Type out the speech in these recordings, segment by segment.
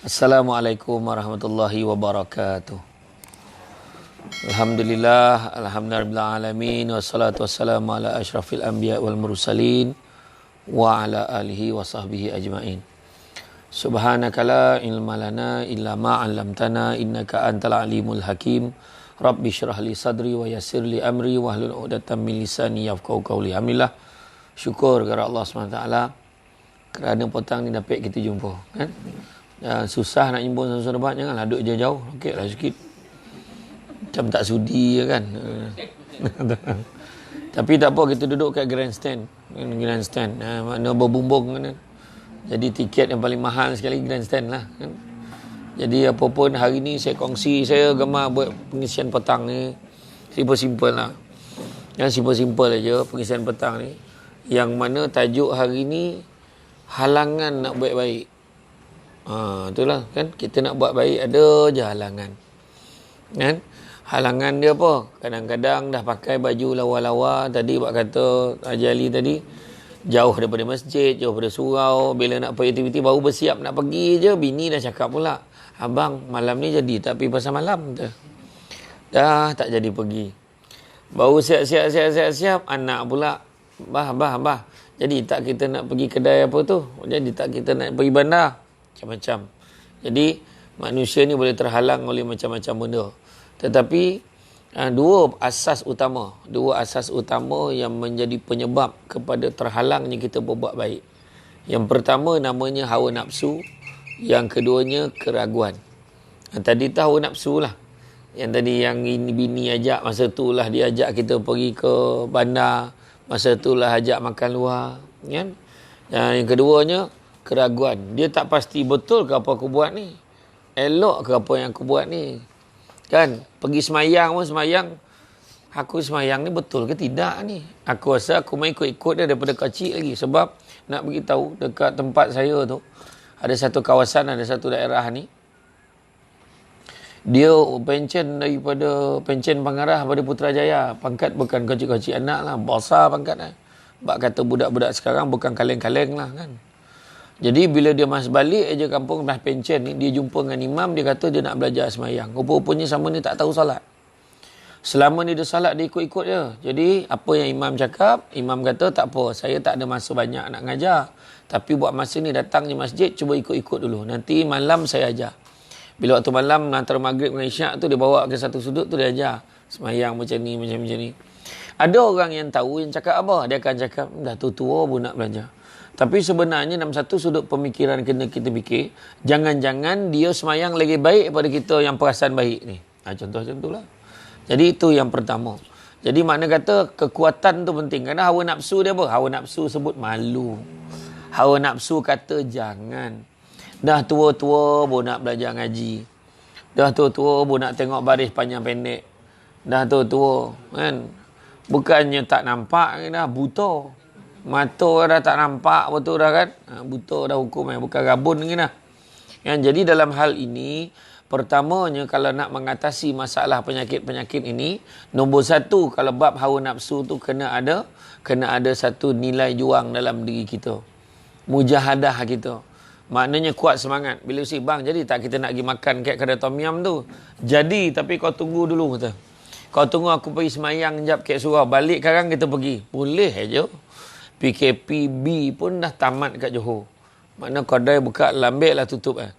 Assalamualaikum warahmatullahi wabarakatuh. Alhamdulillahirrahmanirrahim. Wassalatu wassalamu ala asyrafil anbiya wal mursalin wa ala alihi wa sahbihi ajma'in. Subhanaka la ilma lana illa ma 'allamtana innaka antal alimul hakim. Rabbi syrah li sadri wa yassir li amri wahlul 'uqdatam min lisani yafqahu qawli. Alhamdulillah. Syukur kepada Allah SWT kerana petang ni dapat kita jumpa, kan? Dan susah nak jumpa sesuatu debat, janganlah duduk jauh-jauh, okeylah sikit. Macam tak sudi kan. Tapi tak apa, kita duduk kat grandstand. Makna berbumbung kan. Jadi tiket yang paling mahal sekali grandstand lah, kan. Jadi apa pun hari ni saya kongsi, saya gemar buat pengisian petang ni simple lah. Yang simple aja pengisian petang ni. Yang mana tajuk hari ni halangan nak buat baik. Itulah kan, kita nak buat baik ada je halangan. Kan? Halangan dia apa? Kadang-kadang dah pakai baju lawa-lawa, tadi buat kata Haji Ali tadi, jauh daripada masjid, jauh daripada surau, bila nak pergi aktiviti baru bersiap nak pergi je, bini dah cakap pula, abang malam ni jadi tak pergi pasal malam tu. Dah tak jadi pergi. Baru siap-siap anak pula, bah. Jadi tak kita nak pergi kedai apa tu? Jadi tak kita nak pergi bandar? Macam-macam. Jadi manusia ni boleh terhalang oleh macam-macam benda. Tetapi dua asas utama yang menjadi penyebab kepada terhalangnya kita berbuat baik. Yang pertama namanya hawa nafsu, yang keduanya keraguan. Tadi tu hawa nafsu lah. Yang tadi yang bini ajak, masa tu lah dia ajak kita pergi ke bandar, masa tu lah ajak makan luar, kan? Dan yang keduanya keraguan. Dia tak pasti betul ke apa aku buat ni, elok ke apa yang aku buat ni, kan? Pergi semayang pun semayang, aku semayang ni betul ke tidak ni? Aku rasa aku main ikut-ikut dia daripada kecil lagi. Sebab nak beritahu, dekat tempat saya tu ada satu kawasan, ada satu daerah ni, dia pencen pengarah pada Putrajaya. Pangkat bukan kecil-kecil anak lah, besar pangkat lah. Bak kata budak-budak sekarang bukan kaleng-kaleng lah, kan? Jadi bila dia mas balik aja kampung dah pencen ni, dia jumpa dengan imam, dia kata dia nak belajar semayang. Rupa-rupanya sama ni tak tahu salat. Selama ni dia salat, dia ikut-ikut je. Jadi apa yang imam cakap, imam kata tak apa, saya tak ada masa banyak nak ngajar. Tapi buat masa ni datang di masjid, cuba ikut-ikut dulu. Nanti malam saya ajar. Bila waktu malam antara maghrib dengan isyak tu, dia bawa ke satu sudut tu, dia ajar semayang macam ni, macam ni. Ada orang yang tahu, yang cakap apa? Dia akan cakap, dah tua pun nak belajar. Tapi sebenarnya dalam satu sudut pemikiran kena kita fikir, jangan-jangan dia semayang lagi baik daripada kita yang perasan baik ni. Contoh macam tu lah. Jadi itu yang pertama. Jadi makna kata kekuatan tu penting. Kerana hawa nafsu dia apa? Hawa nafsu sebut malu. Hawa nafsu kata jangan. Dah tua-tua pun nak belajar ngaji. Dah tua-tua pun nak tengok baris panjang pendek. Dah tua-tua, kan? Bukannya tak nampak, dah buta. Mata dah tak nampak betul dah, kan? Buta dah hukum, bukan rabun lagi dah. Jadi dalam hal ini, pertamanya kalau nak mengatasi masalah penyakit-penyakit ini, nombor satu, kalau bab hawa nafsu tu kena ada satu nilai juang dalam diri kita. Mujahadah kita. Maknanya kuat semangat. Bila si bang, jadi tak kita nak pergi makan kat kedai tom yum tu? Jadi, tapi kau tunggu dulu, kata. Kau tunggu aku pergi semayang jap kat surau. Balik sekarang kita pergi. Boleh aja. PKPB pun dah tamat kat Johor. Makna kedai buka, lambat lah tutup lah.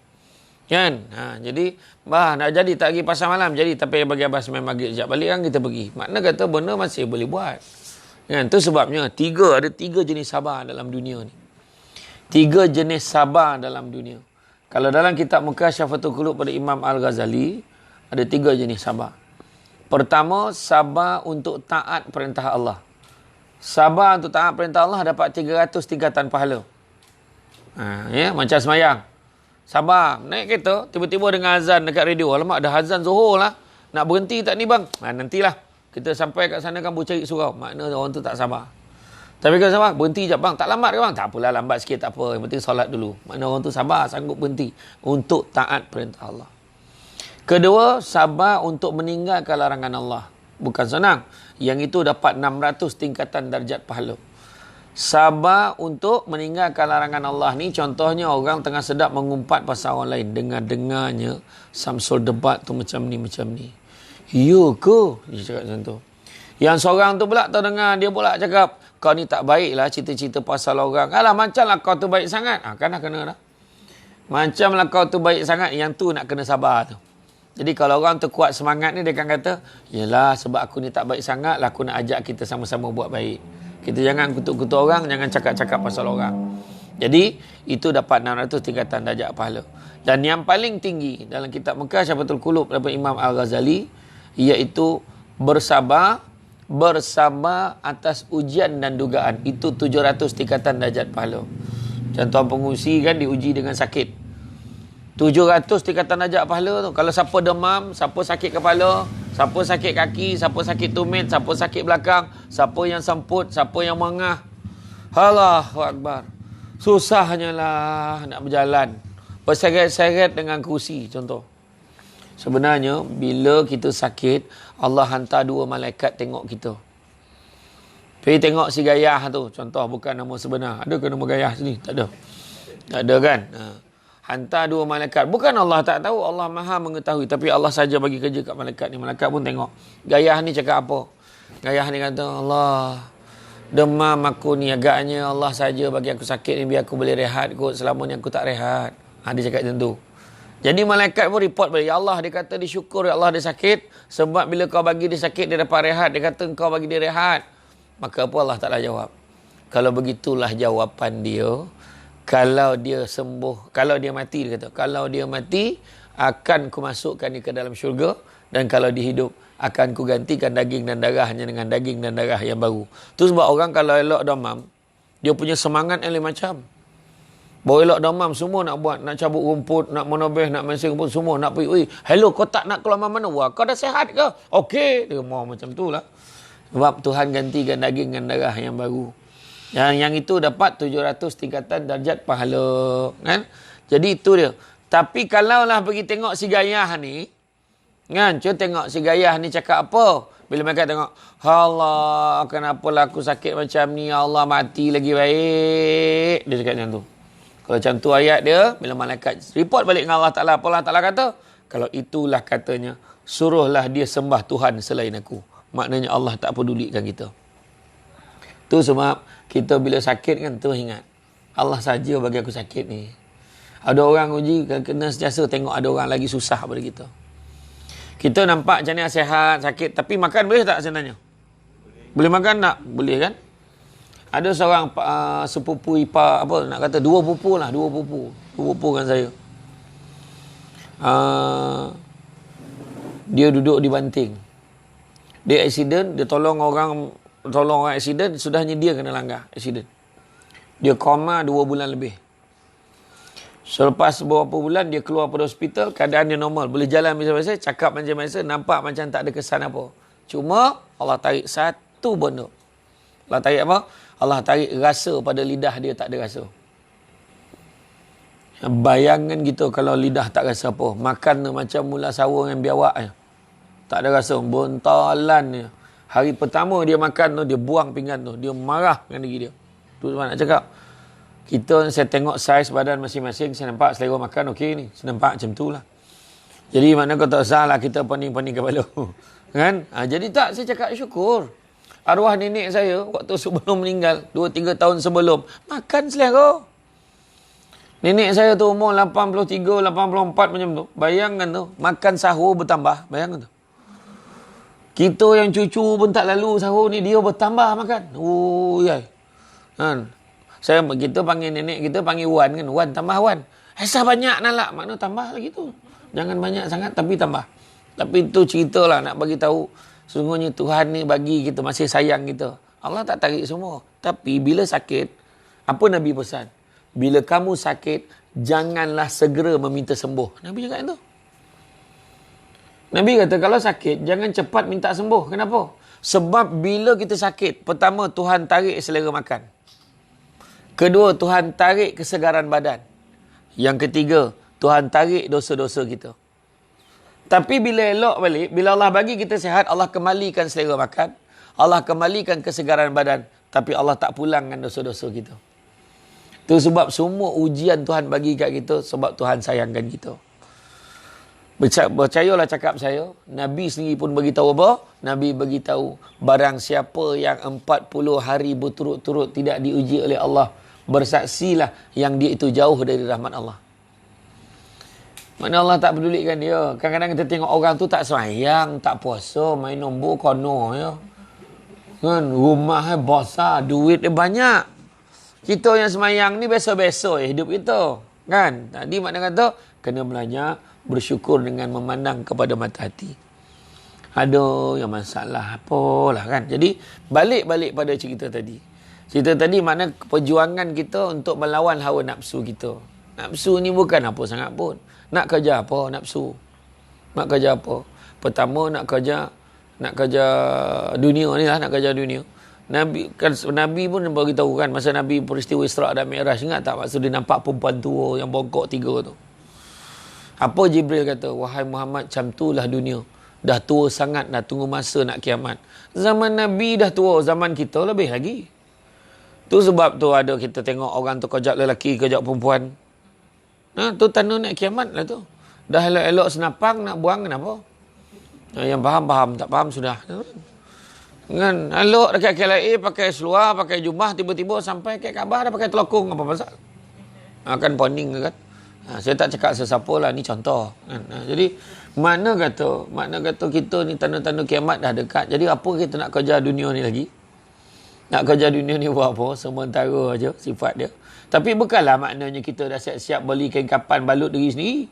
Kan? Jadi, nak jadi tak pergi pasar malam. Jadi, tapi bagi abang semain maghrib sekejap. Balik kan kita pergi. Makna kata benda masih boleh buat. Kan? Itu sebabnya ada tiga jenis sabar dalam dunia ni. Tiga jenis sabar dalam dunia. Kalau dalam kitab Mukasyafatul Qulub pada Imam Al-Ghazali, ada tiga jenis sabar. Pertama, sabar untuk taat perintah Allah. Sabar untuk taat perintah Allah dapat 300 tingkatan pahala. Macam semayang. Sabar, naik kereta, tiba-tiba dengar azan dekat radio. Alamak, dah azan Zuhur lah. Nak berhenti tak ni bang? Nantilah. Kita sampai kat sana kan cari surau. Makna orang tu tak sabar. Tapi kalau sabar, berhenti je bang. Tak lambat ke bang? Tak apalah, lambat sikit tak apa. Yang penting solat dulu. Makna orang tu sabar, sanggup berhenti untuk taat perintah Allah. Kedua, sabar untuk meninggalkan larangan Allah. Bukan senang. Yang itu dapat 600 tingkatan darjat pahala. Sabar untuk meninggalkan larangan Allah ni, contohnya orang tengah sedap mengumpat pasal orang lain. Dengar-dengarnya Samsul debat tu macam ni, macam ni. Ya ke? Dia cakap macam tu. Yang seorang tu pula terdengar, dia pula cakap, kau ni tak baik lah cerita-cerita pasal orang. Alah, macam lah kau tu baik sangat. Kan dah kena dah. Macam lah kau tu baik sangat, yang tu nak kena sabar tu. Jadi kalau orang tu kuat semangat ni, dia akan kata, yelah sebab aku ni tak baik sangat lah, aku nak ajak kita sama-sama buat baik. Kita jangan kutuk-kutuk orang, jangan cakap-cakap pasal orang. Jadi, itu dapat 600 tingkatan darjat pahala. Dan yang paling tinggi dalam kitab Mekah Syafatul Qulub daripada Imam Al-Ghazali, iaitu bersabar atas ujian dan dugaan. Itu 700 tingkatan darjat pahala. Contoh pengungsi kan diuji dengan sakit. 700 tingkatan darjat pahala tu. Kalau siapa demam, siapa sakit kepala, siapa sakit kaki, siapa sakit tumit, siapa sakit belakang, siapa yang semput, siapa yang mengah. Allahu Akbar. Susahnya lah nak berjalan. Berseret-seret dengan kerusi contoh. Sebenarnya bila kita sakit, Allah hantar 2 malaikat tengok kita. Pergi tengok si Gayah tu. Contoh bukan nama sebenar. Ada ke nama Gayah sini? Tak ada. Tak ada kan? Hantar 2 malaikat. Bukan Allah tak tahu, Allah Maha mengetahui. Tapi Allah saja bagi kerja kat malaikat ni. Malaikat pun tengok. Gayah ni cakap apa? Gayah ni kata, Allah, demam aku ni agaknya Allah saja bagi aku sakit ni biar aku boleh rehat kot. Selama ni aku tak rehat. Dia cakap macam tu. Jadi malaikat pun report balik. Ya Allah, dia kata dia syukur ya Allah dia sakit. Sebab bila kau bagi dia sakit, dia dapat rehat. Dia kata kau bagi dia rehat. Maka apa Allah Ta'ala jawab? Kalau begitulah jawapan dia. Kalau dia sembuh, kalau dia mati, dia kata, kalau dia mati, akan ku masukkan dia ke dalam syurga, dan kalau dia hidup, akan ku gantikan daging dan darahnya dengan daging dan darah yang baru. Tu sebab orang kalau elok demam, dia punya semangat yang lain macam. Bawa elok demam, semua nak buat, nak cabut rumput, nak menobeh, nak main rumput, semua nak pergi. Hello, kau tak nak keluar mana? Wah, kau dah sihat ke? Okey. Dia mau macam tu lah. Sebab Tuhan gantikan daging dan darah yang baru. Yang itu dapat 700 tingkatan darjat pahala. Kan? Jadi itu dia. Tapi kalaulah pergi tengok si Gayah ni, kan? Cuba tengok si Gayah ni cakap apa? Bila mereka tengok, Allah, kenapalah aku sakit macam ni? Allah, mati lagi baik. Dia cakap macam tu. Kalau macam tu ayat dia, bila malaikat report balik dengan Allah Ta'ala, apa Allah Ta'ala kata? Kalau itulah katanya, suruhlah dia sembah Tuhan selain aku. Maknanya Allah tak pedulikan kita. Tu sebab kita bila sakit kan tu ingat, Allah saja bagi aku sakit ni. Ada orang uji kena sentiasa tengok ada orang lagi susah pada kita. Kita nampak macam ni sihat, sakit, tapi makan boleh tak sebenarnya? Boleh makan tak? Boleh kan? Ada seorang sepupu ipar, apa nak kata, dua pupu kan saya. Dia duduk di banting. Dia accident, dia tolong orang accident, sudahnya dia kena langgar accident. Dia koma 2 bulan lebih. Selepas beberapa bulan dia keluar pada hospital, keadaan dia normal, boleh jalan biasa-biasa, cakap macam biasa, nampak macam tak ada kesan apa. Cuma Allah tarik satu benda. Allah tarik apa? Allah tarik rasa pada lidah dia, tak ada rasa. Bayangan gitu kalau lidah tak rasa apa, makan macam mula sawah yang biawak je. Tak ada rasa, bontalan je. Hari pertama dia makan tu, dia buang pinggan tu. Dia marah dengan diri dia. Tu sebab nak cakap. Saya tengok saiz badan masing-masing, saya nampak selera makan okey ni. Saya nampak macam tu lah. Jadi mana kau tak salah kita pening-pening kepala. Kan? Jadi tak, saya cakap syukur. Arwah nenek saya, waktu sebelum meninggal, 2-3 tahun sebelum, makan selera. Nenek saya tu umur 83, 84 macam tu. Bayangkan tu, makan sahur bertambah. Bayangkan tu. Kita yang cucu pun tak lalu sahur ni, dia bertambah makan. Oh, yai. Kan? Kita panggil nenek, kita panggil Wan kan. Wan, tambah Wan. Aisyah banyak nak lah. Makna tambah lagi tu. Jangan banyak sangat, tapi tambah. Tapi itu cerita lah nak bagi tahu. Sungguhnya Tuhan ni bagi kita, masih sayang kita. Allah tak tarik semua. Tapi bila sakit, apa Nabi pesan? Bila kamu sakit, janganlah segera meminta sembuh. Nabi cakap itu. Nabi kata kalau sakit, jangan cepat minta sembuh. Kenapa? Sebab bila kita sakit, pertama Tuhan tarik selera makan. Kedua, Tuhan tarik kesegaran badan. Yang ketiga, Tuhan tarik dosa-dosa kita. Tapi bila elok balik, bila Allah bagi kita sihat, Allah kembalikan selera makan. Allah kembalikan kesegaran badan. tapi Allah tak pulangkan dosa-dosa kita. Itu sebab semua ujian Tuhan bagi kat kita sebab Tuhan sayangkan kita. Percayalah cakap saya, Nabi sendiri pun beritahu apa? Nabi beritahu, barang siapa yang 40 hari berturut-turut tidak diuji oleh Allah, bersaksilah yang dia itu jauh dari rahmat Allah. Mana Allah tak pedulikan dia. Kadang-kadang kita tengok orang tu tak sembahyang, tak puasa, main nombor kono ya. Kan rumah besar, duit dia banyak. Kita yang sembahyang ni biasa-biasa hidup kita. Kan? Tadi makna kata kena belajar bersyukur dengan memandang kepada mata hati. Ada yang masalah apalah kan. Jadi balik pada cerita tadi. Cerita tadi makna perjuangan kita untuk melawan hawa nafsu kita. Nafsu ni bukan apa sangat pun. Nak kerja apa nafsu? Nak kerja apa? Pertama nak kerja dunia ni lah, nak kerja dunia. Nabi pun beritahu kan masa Nabi peristiwa Isra' dan Mi'raj, ingat tak maksud dia nampak perempuan tua yang bongkok 3 tu. Apa Jibril kata? Wahai Muhammad, macam itulah dunia. Dah tua sangat, dah tunggu masa nak kiamat. Zaman Nabi dah tua, zaman kita lebih lagi. Tu sebab tu ada kita tengok orang tu kejap lelaki, kejap perempuan. Nah, tu tanda nak kiamat lah tu. Dah elok-elok senapang nak buang kenapa? Yang faham, tak faham sudah. Kan elok dekat KLIA pakai seluar, pakai jubah, tiba-tiba sampai ke Kaabah dah pakai telokong, apa pasal? Kan poning kan? Saya tak cakap sesiapa lah, ni contoh kan? Jadi makna kata kita ni tanda-tanda kiamat dah dekat. Jadi apa kita nak kerja dunia ni lagi? Nak kerja dunia ni buat apa? Sementara aja sifat dia. Tapi bukanlah maknanya kita dah siap-siap beli kain kapan balut diri sendiri.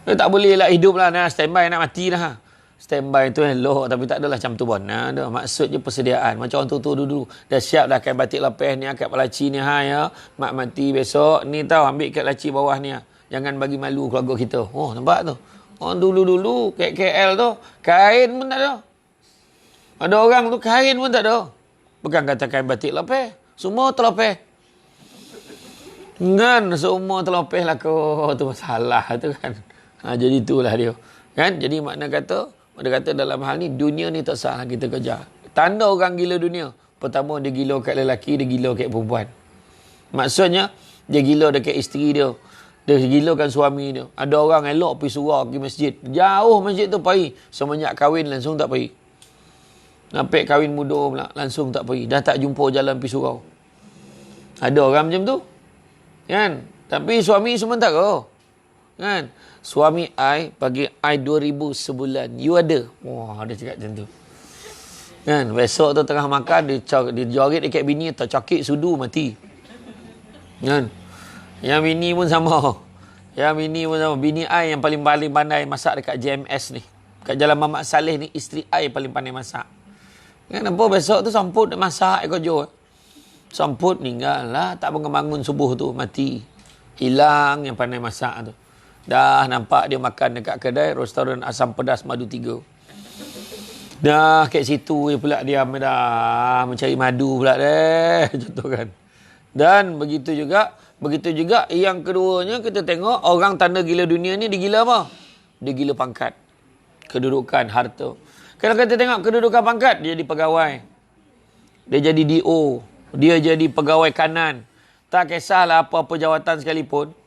Dia tak boleh lah hidup lah, standby nak mati lah. Standby tu elok, tapi tak adalah macam tu pun. Maksudnya persediaan. Macam orang tu dulu. Dah siap dah kain batik lepeh ni, kat pelaci ni ya. Mak mati besok. Ni tahu ambil kat laci bawah ni. Jangan bagi malu keluarga kita. Oh, nampak tu. Orang dulu-dulu KL tu, kain pun tak ada. Ada orang tu kain pun tak ada. Bukan kata kain batik lepeh. Semua terlepeh. Kan, semua terlepeh lah kau. Tu masalah tu kan. Jadi itulah dia. Kan? Jadi makna kata, dia kata dalam hal ni, dunia ni tak salah kita kejar. Tanda orang gila dunia. Pertama, dia gila kat lelaki, dia gila kat perempuan. Maksudnya, dia gila dekat isteri dia. Dia gilakan suami dia. Ada orang elok pergi surau, pergi masjid. Jauh masjid tu pergi. Semenjak kahwin langsung tak pergi. Nampak kahwin muda pula, langsung tak pergi. Dah tak jumpa jalan pergi surau. Ada orang macam tu. Kan? Tapi suami sementara. Kan? Suami I bagi I 2,000 sebulan. You ada? Wah, dia cakap macam tu. Kan? Besok tu tengah makan, dia joget dekat bini, tercakik sudu, mati. Kan? Yang bini pun sama. Bini I yang paling pandai masak dekat JMS ni. Kat Jalan Mamat Saleh ni, isteri I paling pandai masak. Kan? Apa besok tu samput nak masak kerja. Samput meninggal lah. Tak bangun subuh tu, mati. Hilang yang pandai masak tu. Dah nampak dia makan dekat kedai restoran asam pedas madu 3. Dah kat situ pula diam dah mencari madu pula deh. Contoh kan. Dan begitu juga yang keduanya kita tengok orang tanda gila dunia ni dia gila apa? Dia gila pangkat. Kedudukan, harta. Kalau kita tengok kedudukan pangkat, dia jadi pegawai. Dia jadi DO. Dia jadi pegawai kanan. Tak kisahlah apa-apa jawatan sekalipun.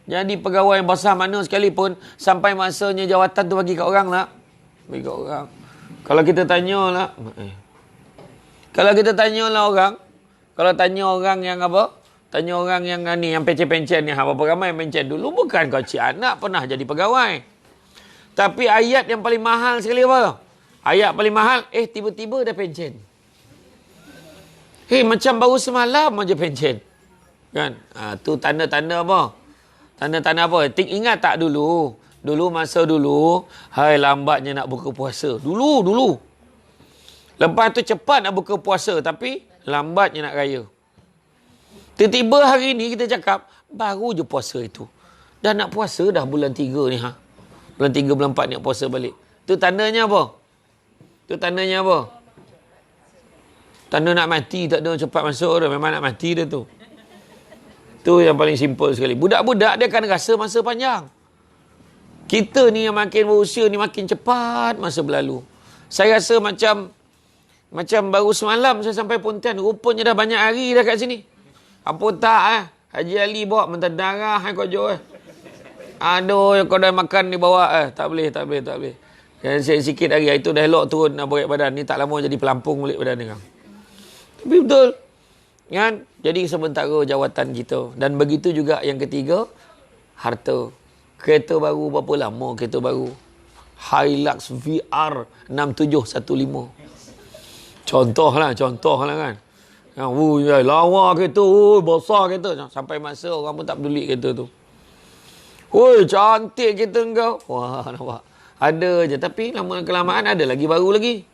Jadi pegawai yang besar mana sekalipun, sampai masanya jawatan tu bagi kat orang lah. Bagi kat orang. Kalau kita tanya lah orang, kalau tanya orang yang apa? Tanya orang yang ni, yang pencen-pencen ni, berapa ramai yang pencen dulu, bukan kau cik anak pernah jadi pegawai. Tapi ayat yang paling mahal sekali apa? Ayat paling mahal, tiba-tiba dah pencen. Macam baru semalam aja pencen. Kan? Tu tanda-tanda apa? Tanda-tanda apa? Ingat tak dulu? Masa dulu, lambatnya nak buka puasa. Dulu. Lepas tu cepat nak buka puasa, tapi lambatnya nak raya. Tiba-tiba hari ni kita cakap, baru je puasa itu. Dah nak puasa dah bulan 3 ni. Bulan 3, bulan 4 ni nak puasa balik. Tu tandanya apa? Tanda nak mati, tak ada cepat masuk dah. Memang nak mati dah tu. Tu yang paling simple sekali. Budak-budak dia akan rasa masa panjang. Kita ni yang makin berusia ni makin cepat masa berlalu. Saya rasa macam Macam baru semalam saya sampai Pontian. Rupanya dah banyak hari dah kat sini. Apa tak Haji Ali bawa mentah darah kau jual. Aduh, kau dah makan di bawah tak boleh. Sikit hari itu dah elok turun nak berat badan. Ni tak lama jadi pelampung balik badan ni kang. Tapi betul. Kan? Jadi sementara jawatan kita. Dan begitu juga yang ketiga, harta. Kereta baru berapa lama kereta baru? Hilux VR 6715. Contohlah kan. Lawa kereta, besar kereta. Sampai masa orang pun tak peduli kereta tu. Cantik kereta kau. Wah, nampak. Ada je. Tapi lama-kelamaan ada lagi baru lagi.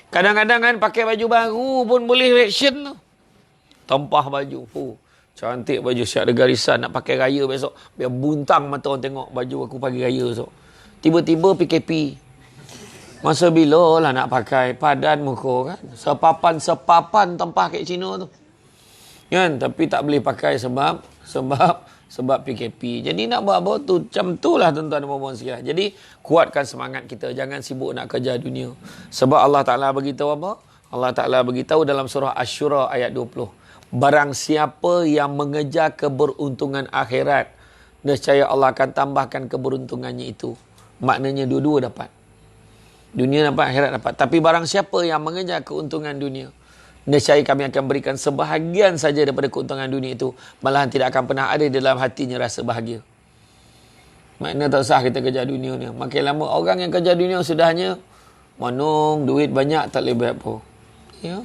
Kadang-kadang kan pakai baju baru pun boleh reaction tu. Tempah baju. Cantik baju, siap ada garisan. Nak pakai raya besok. Biar buntang mata orang tengok baju aku pagi raya besok. Tiba-tiba PKP. Masa bila lah nak pakai padan muka kan. Sepapan tempah kat Cina tu. Kan? Tapi tak boleh pakai sebab PKP. Jadi nak buat apa tu? Macam tu lah tuan-tuan dan puan-puan sekalian. Jadi kuatkan semangat kita. Jangan sibuk nak kerja dunia. Sebab Allah Ta'ala beritahu apa? Allah Ta'ala beritahu dalam surah Asy-Syura ayat 20. Barang siapa yang mengejar keberuntungan akhirat, nescaya Allah akan tambahkan keberuntungannya itu. Maknanya dua-dua dapat. Dunia dapat, akhirat dapat. Tapi barang siapa yang mengejar keuntungan dunia, nescaya kami akan berikan sebahagian saja daripada keuntungan dunia itu. Malahan tidak akan pernah ada di dalam hatinya rasa bahagia. Maknanya tak usah kita kejar dunia ni. Makin lama orang yang kejar dunia sudahnya manung, duit banyak tak boleh buat apa. Ya.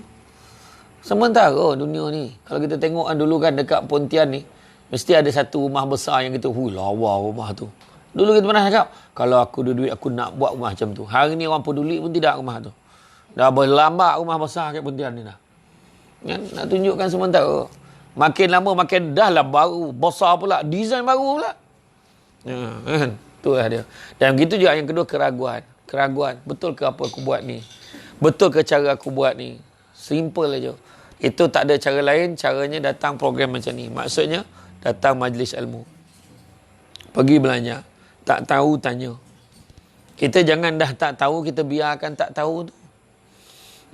Sementara dunia ni, kalau kita tengok dulu kan dekat Pontian ni, mesti ada satu rumah besar yang kita, lawa rumah tu. Dulu kita pernah cakap, kalau aku ada duit, aku nak buat rumah macam tu. Hari ni orang peduli pun tidak rumah tu. Dah berlambak rumah besar kat Pontian ni dah. Kan? Nak tunjukkan sementara. Makin lama makin dah lah baru, besar pula, design baru pula. Kan? Itulah dia. Dan begitu juga yang kedua, keraguan. Betul ke apa aku buat ni? Betul ke cara aku buat ni? Simple aja. Itu tak ada cara lain, caranya datang program macam ni. Maksudnya, datang majlis ilmu. Pergi belanja. Tak tahu, tanya. Kita jangan dah tak tahu, kita biarkan tak tahu tu.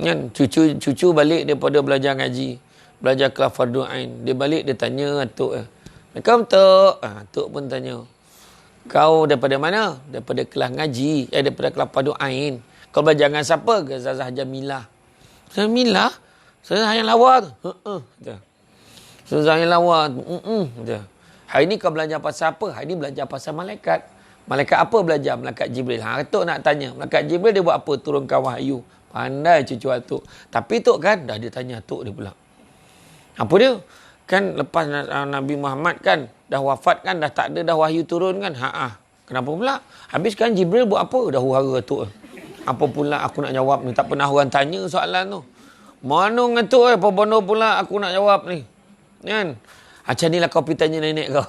Kan? Cucu balik daripada belajar ngaji. Belajar kelas fardu ain. Dia balik, dia tanya atuk. Assalamualaikum, Tok. Tok pun tanya. Kau daripada mana? Daripada kelas ngaji. Daripada kelas fardu ain. Kau belajar dengan siapa? Zazah Jamilah. Jamilah? Zazah yang lawa tu? Zazah yang lawa tu? Hari ni kau belajar pasal apa? Hari ni belajar pasal malaikat. Malaikat apa belajar? Malaikat Jibril. Tok nak tanya. Malaikat Jibril dia buat apa? Turunkan wahyu. Pandai cucu Tok. Tapi Tok kan, dah dia tanya Tok dia pula. Apa dia? Kan lepas Nabi Muhammad kan, dah wafat kan, dah tak ada dah wahyu turun kan? Kenapa pula? Habis kan Jibril buat apa? Dah hura Tok. Apa pula aku nak jawab ni? Tak pernah orang tanya soalan tu. Mana ngetuk apa bono pula aku nak jawab ni. Kan? Macam ni lah kau pergi tanya nenek kau.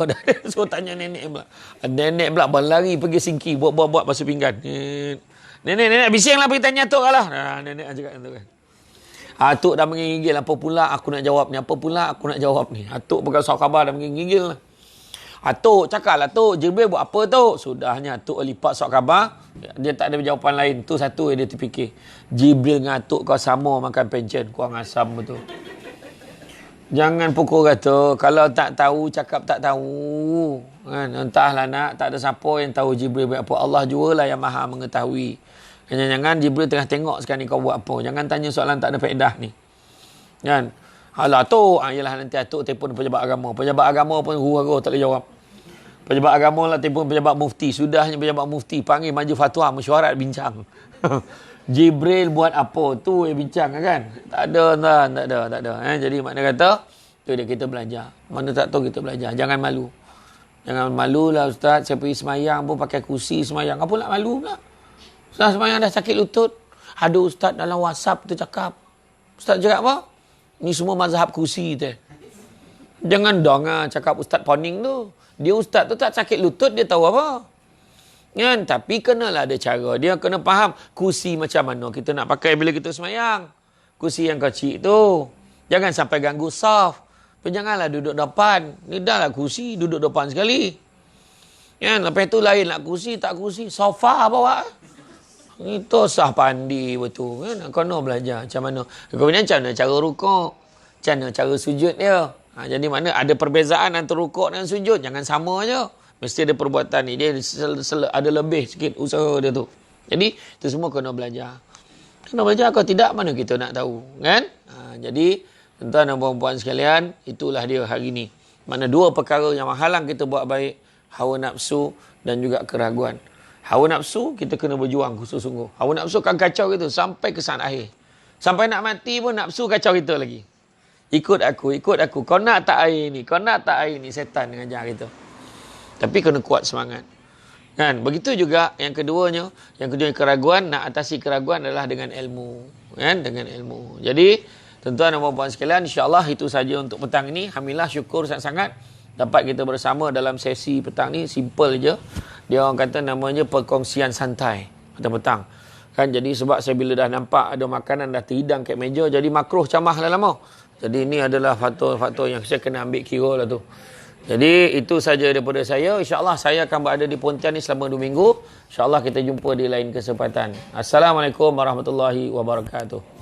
So tanya nenek pula. Nenek pula berlari pergi singki. Buat basuh pinggan. Nenek bising lah pergi tanya Tok lah. Nenek cakap tu kan. Tok dah menggigil. Apa pula aku nak jawab ni? Apa pula aku nak jawab ni? Tok pegang surat khabar dah menggigil lah. Tok cakap lah Tok. Jibril buat apa Tok? Sudahnya Tok lipat surat khabar. Dia tak ada jawapan lain. Tu satu yang dia terfikir. Jibril dengan Tok kau sama makan pencen. Kurang asam betul. Jangan pukul kata. Kalau tak tahu, cakap tak tahu. Kan? Entahlah nak. Tak ada siapa yang tahu Jibril buat apa. Allah jualah yang maha mengetahui. Jangan-jangan Jibril tengah tengok sekarang ni kau buat apa. Jangan tanya soalan tak ada faedah ni. Kan? Alah Tok. Yalah nanti Tok telefon pejabat agama. Pejabat agama pun huru-huru tak boleh jawab. Pejabat agama lah telefon pejabat mufti. Sudahnya pejabat mufti panggil maju fatwa, mesyuarat, bincang. Jibril buat apa? Tu yang bincang kan? Tak ada. Jadi makna kata, tu dia kita belajar. Mana tak tahu kita belajar. Jangan malu. Jangan malu lah Ustaz. Saya pergi semayang pun pakai kursi semayang. Apa nak malu pula? Ustaz semayang dah sakit lutut. Ada Ustaz dalam WhatsApp tu cakap. Ustaz cakap apa? Ni semua mazhab kursi tu. Jangan dong cakap Ustaz Poning tu. Dia Ustaz tu tak sakit lutut, dia tahu apa. Kan? Tapi kenalah ada cara. Dia kena faham kursi macam mana kita nak pakai bila kita semayang. Kursi yang kecil tu. Jangan sampai ganggu saf. Janganlah duduk depan. Ni dah lah kursi, duduk depan sekali. Kan? Lepas tu lain lah kursi, tak kursi. Sofa bawa. Itu sah pandi betul kan. Kena belajar macam mana. Kemudian macam mana cara rukuk. Macam mana cara sujud dia. Jadi mana ada perbezaan antara rukuk dan sujud. Jangan sama je. Mesti ada perbuatan ni. Dia ada lebih sikit usaha dia tu. Jadi itu semua kena belajar. Kena belajar. Kalau tidak mana kita nak tahu. Kan? Jadi tuan-tuan dan puan-puan sekalian. Itulah dia hari ni. Mana dua perkara yang menghalang kita buat baik. Hawa nafsu dan juga keraguan. Hawa nafsu, kita kena berjuang sungguh-sungguh. Hawa nafsu akan kacau kita sampai ke saat akhir. Sampai nak mati pun nafsu kacau kita lagi. Ikut aku. Kau nak tak air ni? Setan mengajar kita. Tapi kena kuat semangat. Kan? Begitu juga yang keduanya. Yang kedua keraguan, nak atasi keraguan adalah dengan ilmu. Kan? Dengan ilmu. Jadi, tuan-tuan dan puan-puan sekalian, insyaAllah itu saja untuk petang ini. Alhamdulillah, syukur sangat-sangat. Dapat kita bersama dalam sesi petang ni. Simple je. Dia orang kata namanya perkongsian santai petang-petang. Kan jadi sebab saya bila dah nampak ada makanan dah terhidang kat meja jadi makruh camah dah lama. Jadi ini adalah faktor-faktor yang saya kena ambil kira lah tu. Jadi itu saja daripada saya. InsyaAllah saya akan berada di Pontianak selama 2 minggu. InsyaAllah kita jumpa di lain kesempatan. Assalamualaikum warahmatullahi wabarakatuh.